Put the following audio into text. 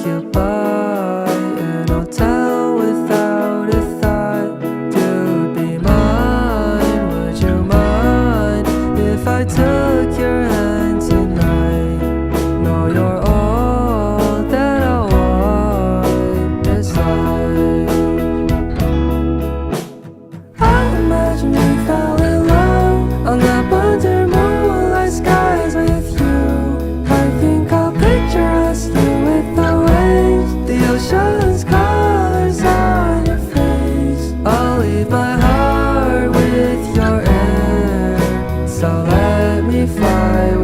you by an hotel without a thought. Dude, be mine, would you mind if I took your hand tonight? No, you're all that I want inside. I imagine we fell in love on up under moonlight skies with you. I think I'll picture us, you with the waves, the ocean's colors on your face. I'll leave my heart with your air, so let me fly